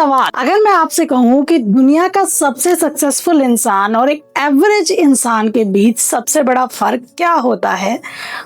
सवाल, अगर मैं आपसे कहूँ कि दुनिया का सबसे सक्सेसफुल इंसान और एक एवरेज इंसान के बीच सबसे बड़ा फर्क क्या होता है,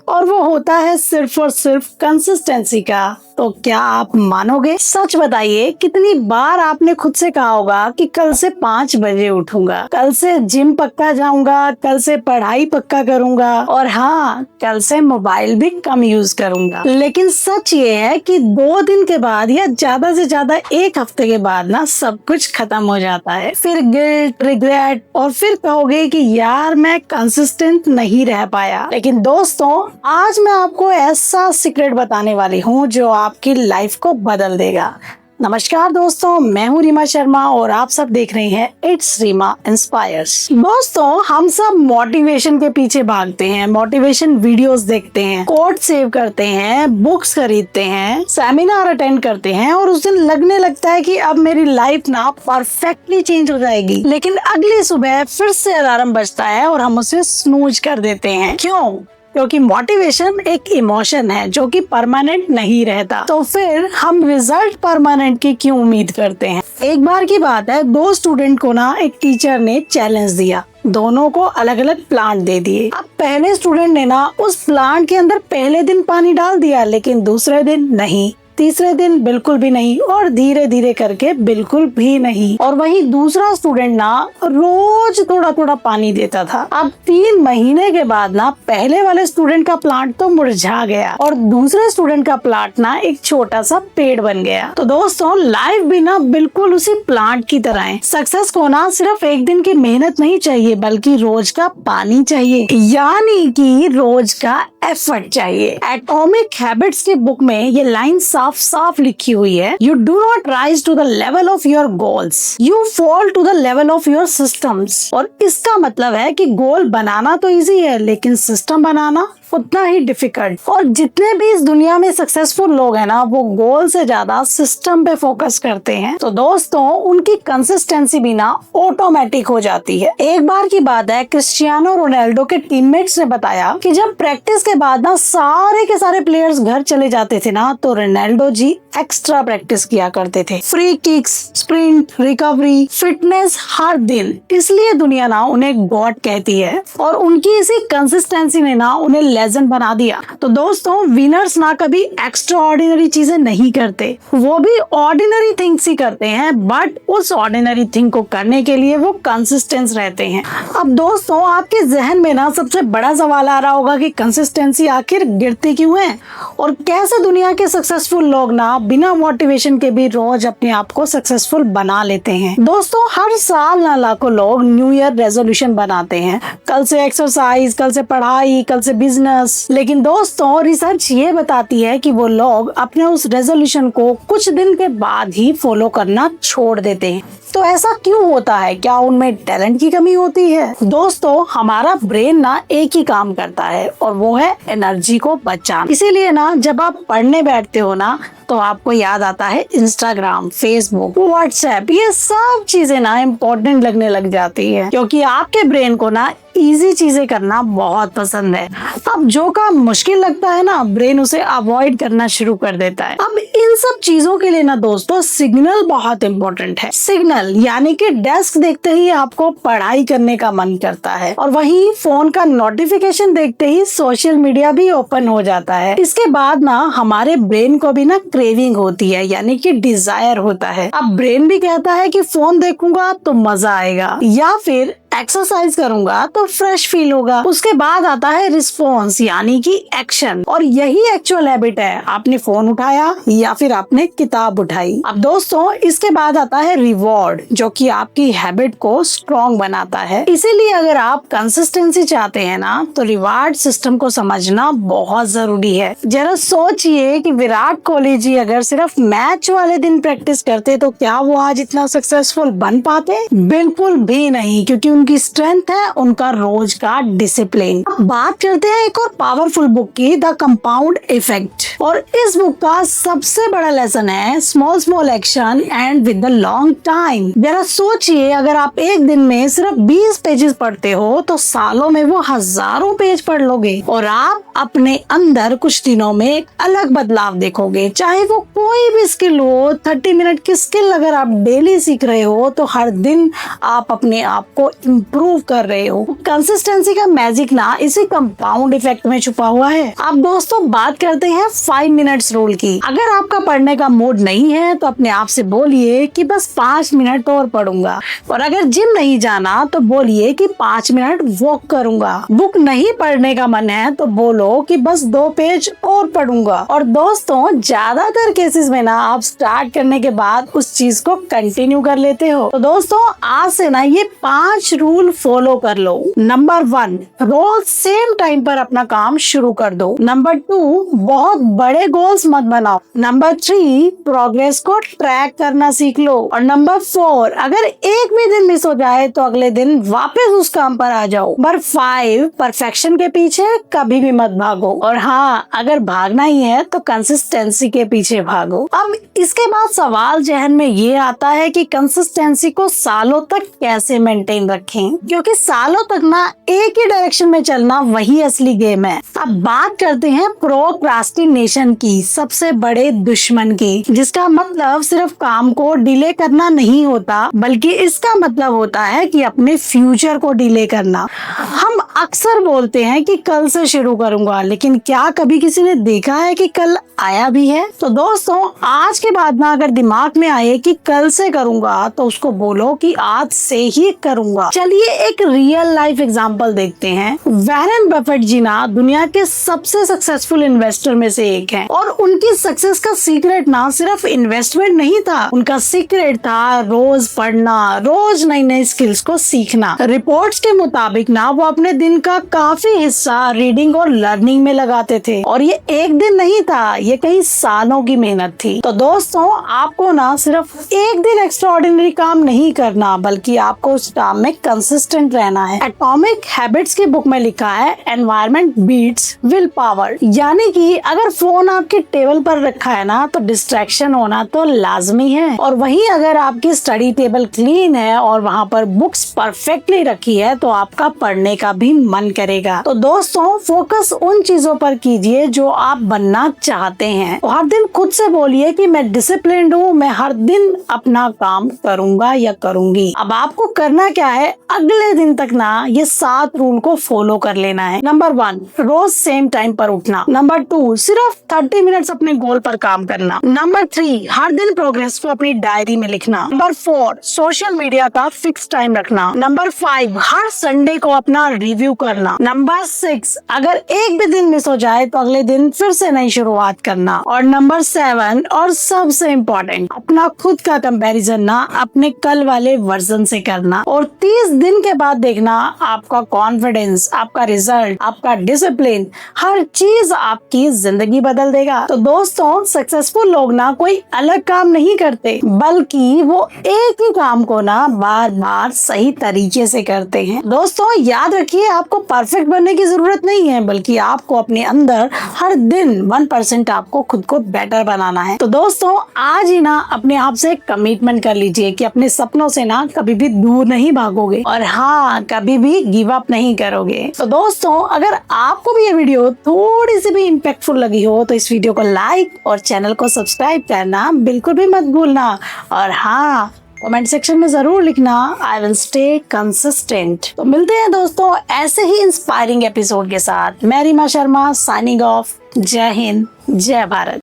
और वो होता है सिर्फ और सिर्फ कंसिस्टेंसी का, तो क्या आप मानोगे? सच बताइए, कितनी बार आपने खुद से कहा होगा कि कल से 5 बजे उठूंगा, कल से जिम पक्का जाऊंगा, कल से पढ़ाई पक्का करूंगा, और हाँ, कल से मोबाइल भी कम यूज करूंगा। लेकिन सच ये है कि 2 दिन के बाद या ज्यादा से ज्यादा 1 हफ्ते के बाद ना सब कुछ खत्म हो जाता है। फिर गिल्ट, रिग्रेट, और फिर कहोगे कि यार मैं कंसिस्टेंट नहीं रह पाया। लेकिन दोस्तों, आज मैं आपको ऐसा सीक्रेट बताने वाली हूँ जो आपकी लाइफ को बदल देगा। नमस्कार दोस्तों, मैं हूँ रीमा शर्मा और आप सब देख रहे हैं इट्स रीमा इंस्पायर्स। दोस्तों, हम सब मोटिवेशन के पीछे भागते हैं, मोटिवेशन वीडियोस देखते हैं, कोट सेव करते हैं, बुक्स खरीदते हैं, सेमिनार अटेंड करते हैं, और उस दिन लगने लगता है कि अब मेरी लाइफ ना परफेक्टली चेंज हो जाएगी। लेकिन अगली सुबह फिर से अलार्म बजता है और हम उसे स्नूज कर देते हैं। क्यों? क्योंकि मोटिवेशन एक इमोशन है जो कि परमानेंट नहीं रहता। तो फिर हम रिजल्ट परमानेंट की क्यों उम्मीद करते हैं? एक बार की बात है, 2 स्टूडेंट को ना एक टीचर ने चैलेंज दिया। दोनों को अलग अलग प्लांट दे दिए। अब पहले स्टूडेंट ने ना उस प्लांट के अंदर पहले दिन पानी डाल दिया, लेकिन दूसरे दिन नहीं, तीसरे दिन बिल्कुल भी नहीं, और धीरे धीरे करके बिल्कुल भी नहीं। और वहीं दूसरा स्टूडेंट ना रोज थोड़ा थोड़ा पानी देता था। अब 3 महीने के बाद ना पहले वाले स्टूडेंट का प्लांट तो मुरझा गया और दूसरे स्टूडेंट का प्लांट ना एक छोटा सा पेड़ बन गया। तो दोस्तों, लाइफ भी ना बिल्कुल उसी प्लांट की तरह है। सक्सेस को ना सिर्फ एक दिन की मेहनत नहीं चाहिए, बल्कि रोज का पानी चाहिए, यानी कि रोज का एफर्ट चाहिए। एटॉमिक हैबिट्स की बुक में ये लाइन साफ साफ लिखी हुई है, you do not rise to the level of your goals, you fall to the level of your systems. और इसका मतलब है कि गोल बनाना तो इजी है, लेकिन सिस्टम बनाना उतना ही डिफिकल्ट। और जितने भी इस दुनिया में सक्सेसफुल लोग हैं ना, वो गोल से ज्यादा सिस्टम पे फोकस करते हैं। तो दोस्तों, उनकी कंसिस्टेंसी भी ना ऑटोमेटिक हो जाती है। एक बार की बात है, क्रिस्टियानो रोनाल्डो के टीममेट्स ने बताया कि जब प्रैक्टिस के बाद ना सारे के सारे प्लेयर्स घर चले जाते थे ना, तो रोनाल्डो जी एक्स्ट्रा प्रैक्टिस किया करते थे। Free kicks, sprint, recovery, fitness हर दिन। इसलिए दुनिया ना उन्हें गॉड कहती है, और उनकी इसी कंसिस्टेंसी ने ना उन्हें लेजेंड बना दिया। तो दोस्तों, विनर्स ना कभी एक्स्ट्रा ऑर्डिनरी चीजें नहीं करते, वो भी ऑर्डिनरी थिंग्स ही करते हैं, बट उस ऑर्डिनरी थिंग को करने के लिए वो कंसिस्टेंस रहते हैं। अब दोस्तों, आपके जहन में ना सबसे बड़ा सवाल आ रहा होगा कि कंसिस्टेंसी आखिर गिरती क्यों है, और कैसे दुनिया के सक्सेसफुल लोग ना बिना मोटिवेशन के भी रोज अपने आप को सक्सेसफुल बना लेते हैं। दोस्तों, हर साल ना लाखों लोग न्यू ईयर रेजोल्यूशन बनाते हैं, कल से एक्सरसाइज, कल से पढ़ाई, कल से बिजनेस। लेकिन दोस्तों, रिसर्च ये बताती है कि वो लोग अपने उस रेजोल्यूशन को कुछ दिन के बाद ही फॉलो करना छोड़ देते हैं। तो ऐसा क्यों होता है? क्या उनमें टैलेंट की कमी होती है? दोस्तों, हमारा ब्रेन ना एक ही काम करता है, और वो है एनर्जी को बचाना। इसीलिए ना जब आप पढ़ने बैठते हो ना, तो आपको याद आता है इंस्टाग्राम, फेसबुक, व्हाट्सएप, ये सब चीजें ना इम्पोर्टेंट लगने लग जाती है, क्योंकि आपके ब्रेन को ना इजी चीजें करना बहुत पसंद है। अब जो काम मुश्किल लगता है ना, ब्रेन उसे अवॉइड करना शुरू कर देता है। अब इन सब चीजों के लिए ना दोस्तों, सिग्नल बहुत इम्पोर्टेंट है। सिग्नल यानी कि डेस्क देखते ही आपको पढ़ाई करने का मन करता है, और वहीं फोन का नोटिफिकेशन देखते ही सोशल मीडिया भी ओपन हो जाता है। इसके बाद ना हमारे ब्रेन को भी ना क्रेविंग होती है, यानी कि डिजायर होता है। अब ब्रेन भी कहता है कि फोन देखूंगा तो मजा आएगा, या फिर एक्सरसाइज करूंगा तो फ्रेश फील होगा। उसके बाद आता है रिस्पॉन्स, यानी कि एक्शन, और यही एक्चुअल हैबिट है। आपने फोन उठाया या फिर आपने किताब उठाई। अब दोस्तों, इसके बाद आता है रिवॉर्ड, जो कि आपकी हैबिट को स्ट्रॉन्ग बनाता है। इसीलिए अगर आप कंसिस्टेंसी चाहते हैं ना, तो रिवार्ड सिस्टम को समझना बहुत जरूरी है। जरा सोचिए कि विराट कोहली जी अगर सिर्फ मैच वाले दिन प्रैक्टिस करते, तो क्या वो आज इतना सक्सेसफुल बन पाते? बिल्कुल भी नहीं, क्योंकि उनकी स्ट्रेंथ है उनका रोज का डिसिप्लिन। बात करते हैं एक और पावरफुल बुक की, द कंपाउंड इफेक्ट। और इस बुक का सबसे बड़ा लेसन है small small action and with the long time. जरा सोचिए, अगर आप एक दिन में सिर्फ 20 पेजेस पढ़ते हो तो सालों में वो हजारों पेज पढ़ लोगे और आप अपने अंदर कुछ दिनों में एक अलग बदलाव देखोगे। चाहे वो कोई भी स्किल हो, 30 मिनट की स्किल अगर आप डेली सीख रहे हो तो हर दिन आप अपने आप को इम्प्रूव कर रहे हो। कंसिस्टेंसी का मैजिक ना इसी कंपाउंड इफेक्ट में छुपा हुआ है। अब दोस्तों बात करते हैं 5 मिनट्स रूल की। अगर आपका पढ़ने का मूड नहीं है तो अपने आप से बोलिए कि बस 5 मिनट और पढ़ूंगा। और अगर जिम नहीं जाना तो बोलिए कि 5 मिनट वॉक करूंगा। बुक नहीं पढ़ने का मन है तो बोलो कि बस 2 पेज और पढ़ूंगा। और दोस्तों ज्यादातर केसेस में ना आप स्टार्ट करने के बाद उस चीज को कंटिन्यू कर लेते हो। तो दोस्तों आज से ना ये 5 रूल फॉलो कर लो। नंबर 1, रोज सेम टाइम पर अपना काम शुरू कर दो। नंबर 2, बहुत बड़े गोल्स मत बनाओ। नंबर 3, प्रोग्रेस को ट्रैक करना सीख लो। और नंबर 4, अगर एक भी दिन मिस हो जाए तो अगले दिन वापस उस काम पर आ जाओ। नंबर 5, परफेक्शन के पीछे कभी भी मत भागो। और हाँ, अगर भागना ही है तो कंसिस्टेंसी के पीछे भागो। अब इसके बाद सवाल जहन में ये आता है कि कंसिस्टेंसी को सालों तक कैसे मेंटेन रखें, क्योंकि सालों तक ना एक ही डायरेक्शन में चलना वही असली गेम है। अब बात करते हैं प्रोक्रास्टिनेशन की, सबसे बड़े दुश्मन की, जिसका मतलब सिर्फ काम को डिले करना नहीं होता बल्कि इसका मतलब होता है कि अपने फ्यूचर को डिले करना। हम अक्सर बोलते हैं कि कल से शुरू करूंगा, लेकिन क्या कभी किसी ने देखा है कि कल आया भी है? तो दोस्तों आज के बाद ना अगर दिमाग में आए कि कल से करूंगा तो उसको बोलो कि आज से ही करूंगा। चलिए एक रियल लाइफ एग्जांपल देखते हैं। वॉरेन बफेट जी ना दुनिया के सबसे सक्सेसफुल इन्वेस्टर में से एक हैं और उनकी सक्सेस का सीक्रेट ना सिर्फ इन्वेस्टमेंट नहीं था, उनका सीक्रेट था रोज पढ़ना, रोज नई नई स्किल्स को सीखना। रिपोर्ट्स के मुताबिक ना वो अपने दिन का काफी हिस्सा रीडिंग और लर्निंग में लगाते थे और ये एक दिन नहीं था, ये कई सालों की मेहनत थी। तो दोस्तों आपको ना सिर्फ एक दिन एक्स्ट्राऑर्डिनरी काम नहीं करना बल्कि आपको उस काम में कंसिस्टेंट रहना है। एटॉमिक हैबिट्स की बुक में लिखा है एनवायरनमेंट बीट्स विल पावर, यानी कि अगर फोन आपके टेबल पर रखा है ना तो डिस्ट्रैक्शन होना तो लाजमी है, और वहीं अगर आपकी स्टडी टेबल क्लीन है और वहाँ पर बुक्स परफेक्टली रखी है तो आपका पढ़ने का भी मन करेगा। तो दोस्तों फोकस उन चीजों पर कीजिए जो आप बनना चाहते हैं। हर दिन खुद से बोलिए कि मैं डिसिप्लिन्ड हूँ, मैं हर दिन अपना काम करूंगा या करूंगी। अब आपको करना क्या है, अगले दिन तक ना ये 7 रूल को फॉलो कर लेना है। नंबर 1, रोज सेम टाइम पर उठना। नंबर 2, सिर्फ 30 मिनट्स अपने गोल पर काम करना। नंबर 3, हर दिन प्रोग्रेस को अपनी डायरी में लिखना। नंबर 4, सोशल मीडिया का फिक्स टाइम रखना। नंबर 5, हर संडे को अपना रिव्यू करना। नंबर 6, अगर एक भी दिन मिस हो जाए तो अगले दिन फिर से नई शुरुआत करना। और नंबर 7 और सबसे इम्पोर्टेंट, अपना खुद का कंपैरिजन ना अपने कल वाले वर्जन से करना और 30 दिन के बाद देखना आपका कॉन्फिडेंस, आपका रिजल्ट, आपका डिसिप्लिन, हर चीज आपकी जिंदगी बदल देगा। तो दोस्तों सक्सेसफुल लोग ना कोई अलग काम नहीं करते बल्कि वो एक ही काम को ना बार बार सही तरीके से करते हैं। दोस्तों याद रखिए, आपको परफेक्ट बनने की जरूरत नहीं है बल्कि आपको अपने अंदर हर दिन 1% आपको खुद को बेटर बनाना है। तो दोस्तों आज ही ना अपने आप से कमिटमेंट कर लीजिए कि अपने सपनों से ना कभी भी दूर नहीं भागोगे और हाँ कभी भी गिव अप नहीं करोगे। तो दोस्तों अगर आपको भी ये वीडियो थोड़ी सी भी इम्पैक्टफुल लगी हो तो इस वीडियो को लाइक और चैनल को सब्सक्राइब करना बिल्कुल भी मत भूलना। और हाँ कमेंट सेक्शन में जरूर लिखना आई विल स्टे कंसिस्टेंट। तो मिलते हैं दोस्तों ऐसे ही इंस्पायरिंग एपिसोड के साथ। मैं रीमा शर्मा साइनिंग ऑफ। जय हिंद, जय भारत।